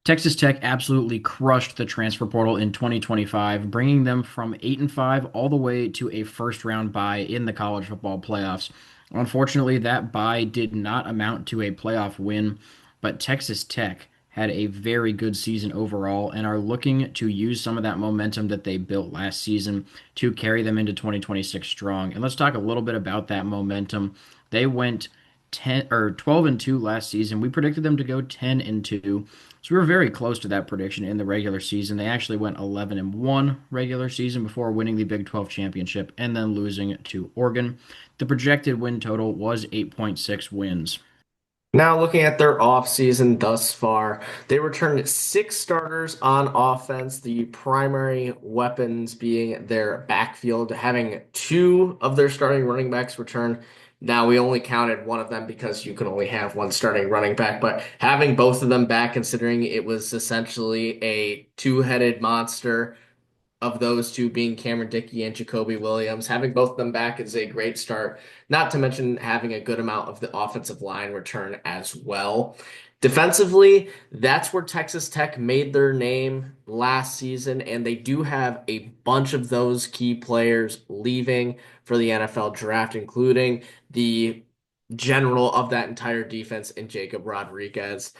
Texas Tech absolutely crushed the transfer portal in 2025, bringing them from 8-5 all the way to a first round bye in the college football playoffs. Unfortunately, that bye did not amount to a playoff win, but Texas Tech had a very good season overall and are looking to use some of that momentum that they built last season to carry them into 2026 strong. And let's talk a little bit about that momentum. They went 10 or 12 and 2 last season. We predicted them to go 10 and 2. So we were very close to that prediction in the regular season. They actually went 11 and 1 regular season before winning the Big 12 championship and then losing to Oregon. The projected win total was 8.6 wins. Now, looking at their offseason thus far, they returned six starters on offense, the primary weapons being their backfield, having two of their starting running backs return. Now, we only counted one of them because you can only have one starting running back, but having both of them back, considering it was essentially a two-headed monster of those two being Cameron Dickey and Jacoby Williams. Having both of them back is a great start, not to mention having a good amount of the offensive line return as well. Defensively, that's where Texas Tech made their name last season, and they do have a bunch of those key players leaving for the NFL draft, including the general of that entire defense in Jacob Rodriguez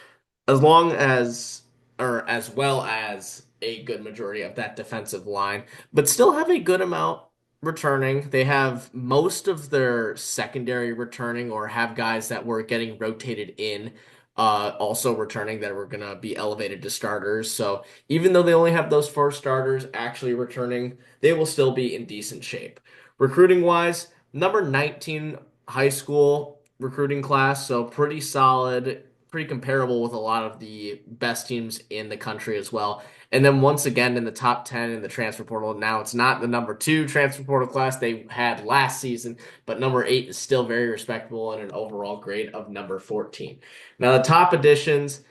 as long as or as well as a good majority of that defensive line, but still have a good amount returning. They have most of their secondary returning or have guys that were getting rotated in also returning that were going to be elevated to starters. So even though they only have those four starters actually returning, they will still be in decent shape. Recruiting wise, number 19 high school recruiting class, so pretty solid, pretty comparable with a lot of the best teams in the country as well. And then once again in the top 10 in the transfer portal. Now it's not the number two transfer portal class they had last season, but number eight is still very respectable and an overall grade of number 14. Now the top additions,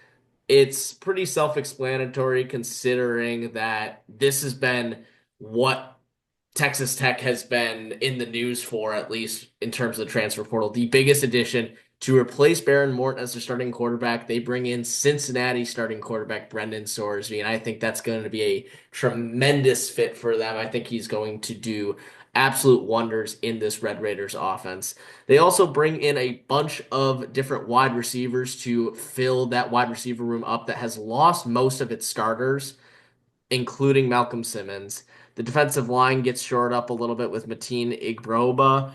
it's pretty self-explanatory considering that this has been what Texas Tech has been in the news for, at least in terms of the transfer portal. The biggest addition to replace Baron Morton as their starting quarterback, they bring in Cincinnati starting quarterback Brendan Sorsby, and I think that's going to be a tremendous fit for them. I think he's going to do absolute wonders in this Red Raiders offense. They also bring in a bunch of different wide receivers to fill that wide receiver room up that has lost most of its starters, including Malcolm Simmons. The defensive line gets shored up a little bit with Mateen Igbroba,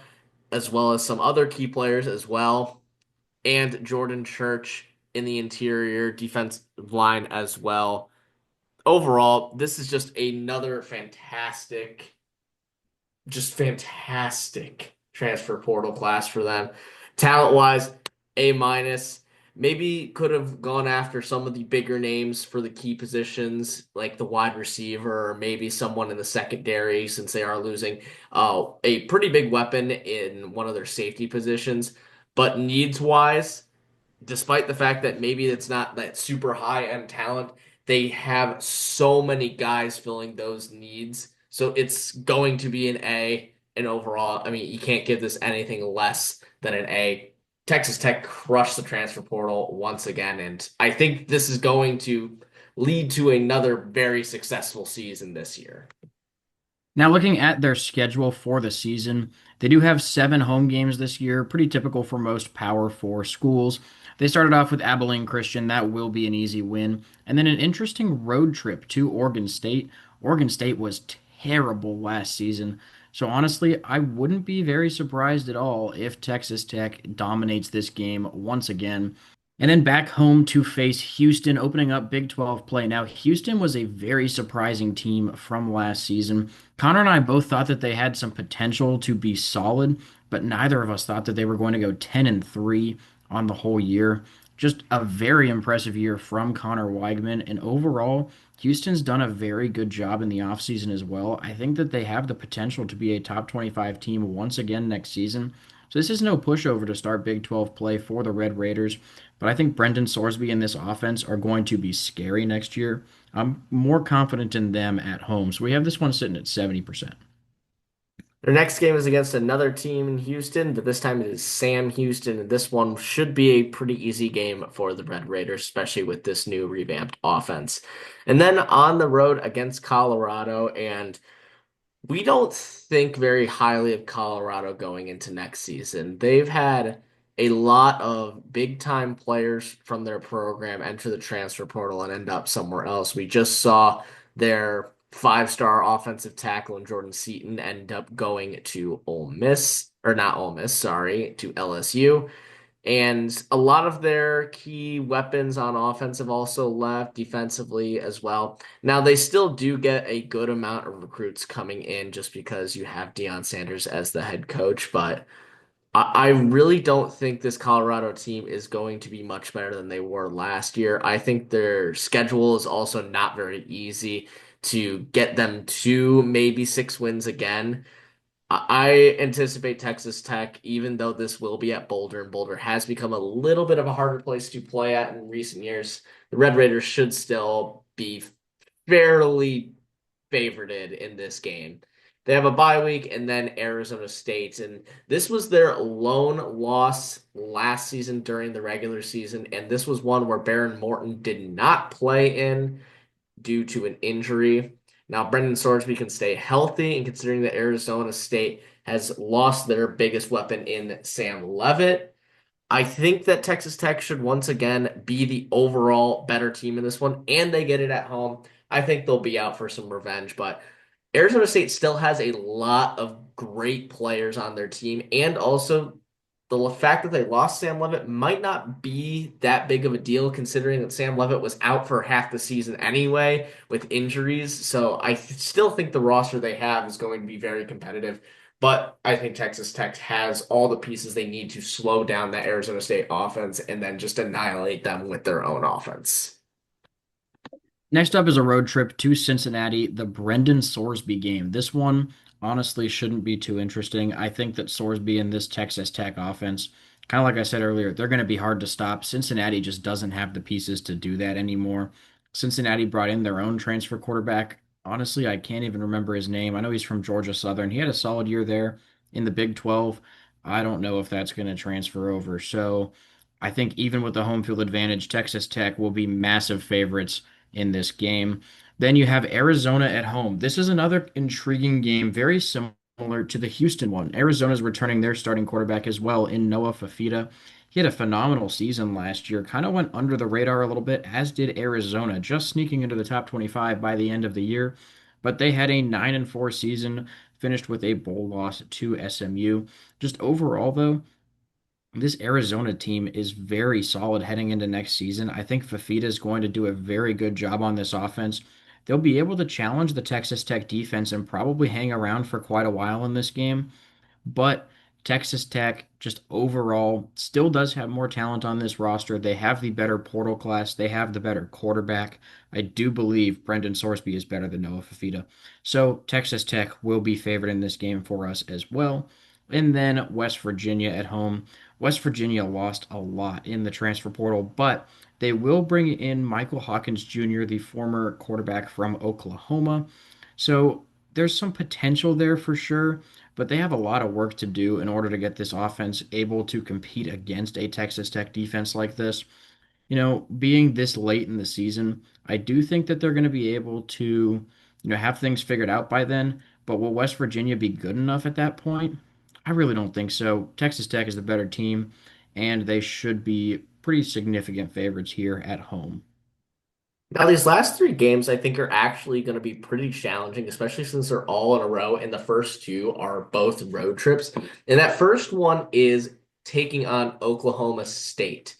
as well as some other key players as well, and Jordan Church in the interior defensive line as well. Overall, this is just another fantastic transfer portal class for them. Talent wise, A minus. Maybe could have gone after some of the bigger names for the key positions, like the wide receiver, or maybe someone in the secondary, since they are losing a pretty big weapon in one of their safety positions. But needs wise, despite the fact that maybe it's not that super high end talent, they have so many guys filling those needs. So it's going to be an A. And overall, I mean, you can't give this anything less than an A. Texas Tech crushed the transfer portal once again, and I think this is going to lead to another very successful season this year. Now, looking at their schedule for the season, they do have 7 home games this year, pretty typical for most Power 4 schools. They started off with Abilene Christian. That will be an easy win. And then an interesting road trip to Oregon State. Oregon State was terrible last season. So honestly, I wouldn't be very surprised at all if Texas Tech dominates this game once again. And then back home to face Houston, opening up Big 12 play. Now, Houston was a very surprising team from last season. Connor and I both thought that they had some potential to be solid, but neither of us thought that they were going to go 10 and 3 on the whole year. Just a very impressive year from Connor Weigman. And overall, Houston's done a very good job in the offseason as well. I think that they have the potential to be a top 25 team once again next season. So this is no pushover to start Big 12 play for the Red Raiders, but I think Brendan Sorsby and this offense are going to be scary next year. I'm more confident in them at home. So we have this one sitting at 70%. Their next game is against another team in Houston, but this time it is Sam Houston, and this one should be a pretty easy game for the Red Raiders, especially with this new revamped offense. And then on the road against Colorado, and we don't think very highly of Colorado going into next season. They've had a lot of big time players from their program enter the transfer portal and end up somewhere else. We just saw their five-star offensive tackle in Jordan Seaton end up going to Ole Miss, or not Ole Miss, sorry, to LSU. And a lot of their key weapons on offense have also left defensively as well. Now, they still do get a good amount of recruits coming in just because you have Deion Sanders as the head coach, but I really don't think this Colorado team is going to be much better than they were last year. I think their schedule is also not very easy to get them to maybe 6 wins again. I anticipate Texas Tech, even though this will be at Boulder, and Boulder has become a little bit of a harder place to play at in recent years, the Red Raiders should still be fairly favorited in this game. They have a bye week and then Arizona State, and this was their lone loss last season during the regular season, and this was one where Baron Morton did not play in due to an injury. Now, Brendan Sorsby can stay healthy, and considering that Arizona State has lost their biggest weapon in Sam Levitt, I think that Texas Tech should once again be the overall better team in this one, and they get it at home. I think they'll be out for some revenge, but Arizona State still has a lot of great players on their team, and also the fact that they lost Sam Levitt might not be that big of a deal considering that Sam Levitt was out for half the season anyway with injuries. So I still think the roster they have is going to be very competitive. But I think Texas Tech has all the pieces they need to slow down that Arizona State offense and then just annihilate them with their own offense. Next up is a road trip to Cincinnati, the Brendan Sorsby game. This one honestly shouldn't be too interesting. I think that Sorsby and this Texas Tech offense, kind of like I said earlier, they're going to be hard to stop. Cincinnati just doesn't have the pieces to do that anymore. Cincinnati brought in their own transfer quarterback. Honestly, I can't even remember his name. I know he's from Georgia Southern. He had a solid year there in the Big 12. I don't know if that's going to transfer over. So I think even with the home field advantage, Texas Tech will be massive favorites in this game. Then you have Arizona at home. This is another intriguing game, very similar to the Houston one. Arizona's returning their starting quarterback as well in Noah Fafita. He had a phenomenal season last year, kind of went under the radar a little bit, as did Arizona, just sneaking into the top 25 by the end of the year. But they had a 9-4 season, finished with a bowl loss to SMU. Just overall, though, this Arizona team is very solid heading into next season. I think Fafita is going to do a very good job on this offense. They'll be able to challenge the Texas Tech defense and probably hang around for quite a while in this game. But Texas Tech, just overall, still does have more talent on this roster. They have the better portal class. They have the better quarterback. I do believe Brendan Sorsby is better than Noah Fafita. So Texas Tech will be favored in this game for us as well. And then West Virginia at home. West Virginia lost a lot in the transfer portal, but they will bring in Michael Hawkins Jr., the former quarterback from Oklahoma. So there's some potential there for sure, but they have a lot of work to do in order to get this offense able to compete against a Texas Tech defense like this. Being this late in the season, I do think that they're going to be able to, have things figured out by then. But will West Virginia be good enough at that point? I really don't think so. Texas Tech is the better team, and they should be pretty significant favorites here at home. Now, these last three games, I think, are actually going to be pretty challenging, especially since they're all in a row, and the first two are both road trips. And that first one is taking on Oklahoma State.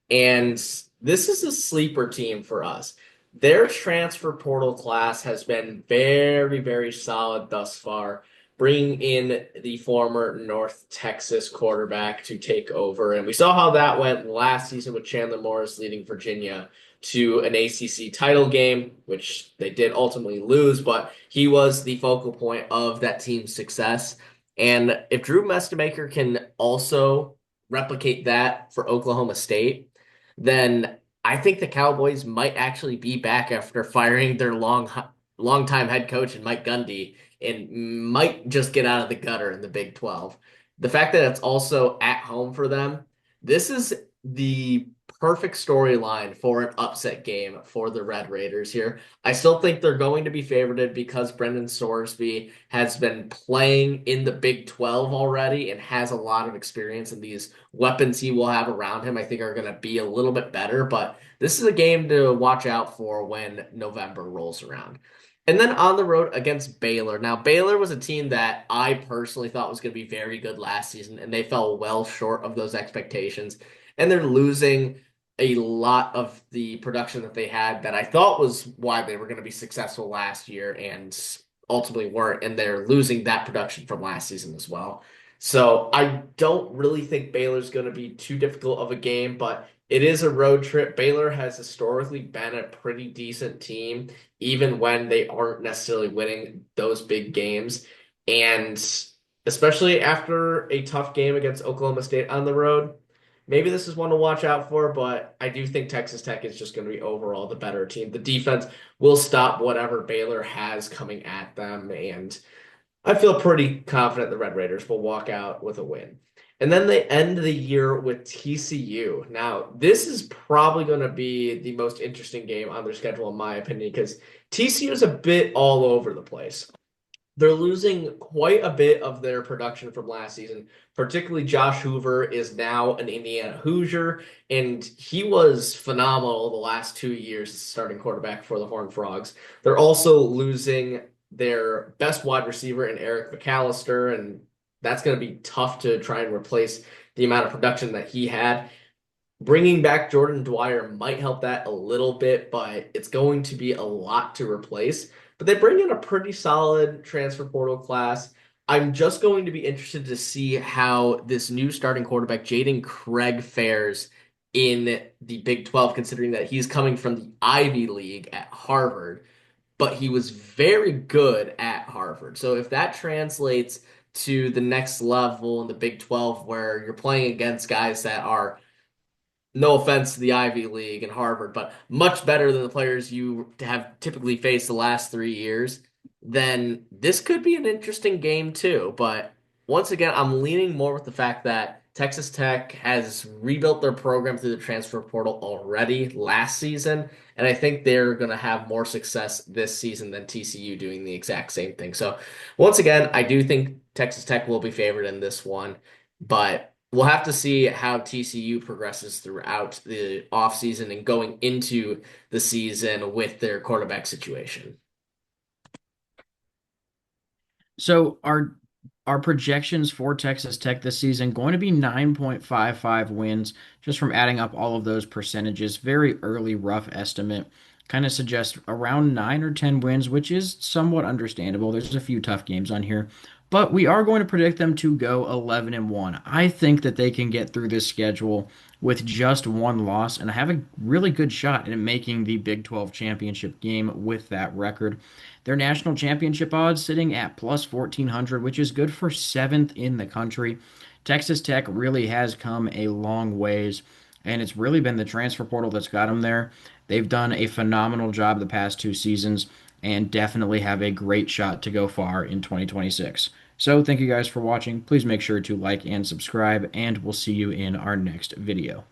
And this is a sleeper team for us. Their transfer portal class has been very, very solid thus far, bringing in the former North Texas quarterback to take over. And we saw how that went last season with Chandler Morris leading Virginia to an ACC title game, which they did ultimately lose, but he was the focal point of that team's success. And if Drew Mestemaker can also replicate that for Oklahoma State, then I think the Cowboys might actually be back after firing their longtime head coach and Mike Gundy and might just get out of the gutter in the Big 12. The fact that it's also at home for them, this is the perfect storyline for an upset game for the Red Raiders here. I still think they're going to be favored because Brendan Sorsby has been playing in the Big 12 already and has a lot of experience, and these weapons he will have around him, I think, are going to be a little bit better. But this is a game to watch out for when November rolls around. And then on the road against Baylor. Now, Baylor was a team that I personally thought was going to be very good last season, and they fell well short of those expectations. And they're losing a lot of the production that they had that I thought was why they were going to be successful last year and ultimately weren't. And they're losing that production from last season as well. So I don't really think Baylor's going to be too difficult of a game, but it is a road trip. Baylor has historically been a pretty decent team, even when they aren't necessarily winning those big games. And especially after a tough game against Oklahoma State on the road, maybe this is one to watch out for, but I do think Texas Tech is just going to be overall the better team. The defense will stop whatever Baylor has coming at them, and I feel pretty confident the Red Raiders will walk out with a win. And then they end the year with TCU. Now, this is probably going to be the most interesting game on their schedule, in my opinion, because TCU is a bit all over the place. They're losing quite a bit of their production from last season. Particularly Josh Hoover is now an Indiana Hoosier, and he was phenomenal the last 2 years as starting quarterback for the Horned Frogs. They're also losing their best wide receiver in Eric McAllister, and that's going to be tough to try and replace the amount of production that he had. Bringing back Jordan Dwyer might help that a little bit, but it's going to be a lot to replace. But they bring in a pretty solid transfer portal class. I'm just going to be interested to see how this new starting quarterback, Jaden Craig, fares in the Big 12, considering that he's coming from the Ivy League at Harvard, but he was very good at Harvard. So if that translates to the next level in the Big 12, where you're playing against guys that are, no offense to the Ivy League and Harvard, but much better than the players you have typically faced the last 3 years, then this could be an interesting game too. But once again, I'm leaning more with the fact that Texas Tech has rebuilt their program through the transfer portal already last season, and I think they're going to have more success this season than TCU doing the exact same thing. So once again, I do think Texas Tech will be favored in this one, but we'll have to see how TCU progresses throughout the offseason and going into the season with their quarterback situation. So our projections for Texas Tech this season going to be 9.55 wins just from adding up all of those percentages. Very early rough estimate. Kind of suggests around 9 or 10 wins, which is somewhat understandable. There's a few tough games on here, but we are going to predict them to go 11-1. I think that they can get through this schedule with just one loss and have a really good shot at making the Big 12 championship game with that record. Their national championship odds sitting at plus 1400, which is good for seventh in the country. Texas Tech really has come a long ways, and it's really been the transfer portal that's got them there. They've done a phenomenal job the past 2 seasons and definitely have a great shot to go far in 2026. So, thank you guys for watching. Please make sure to like and subscribe, and we'll see you in our next video.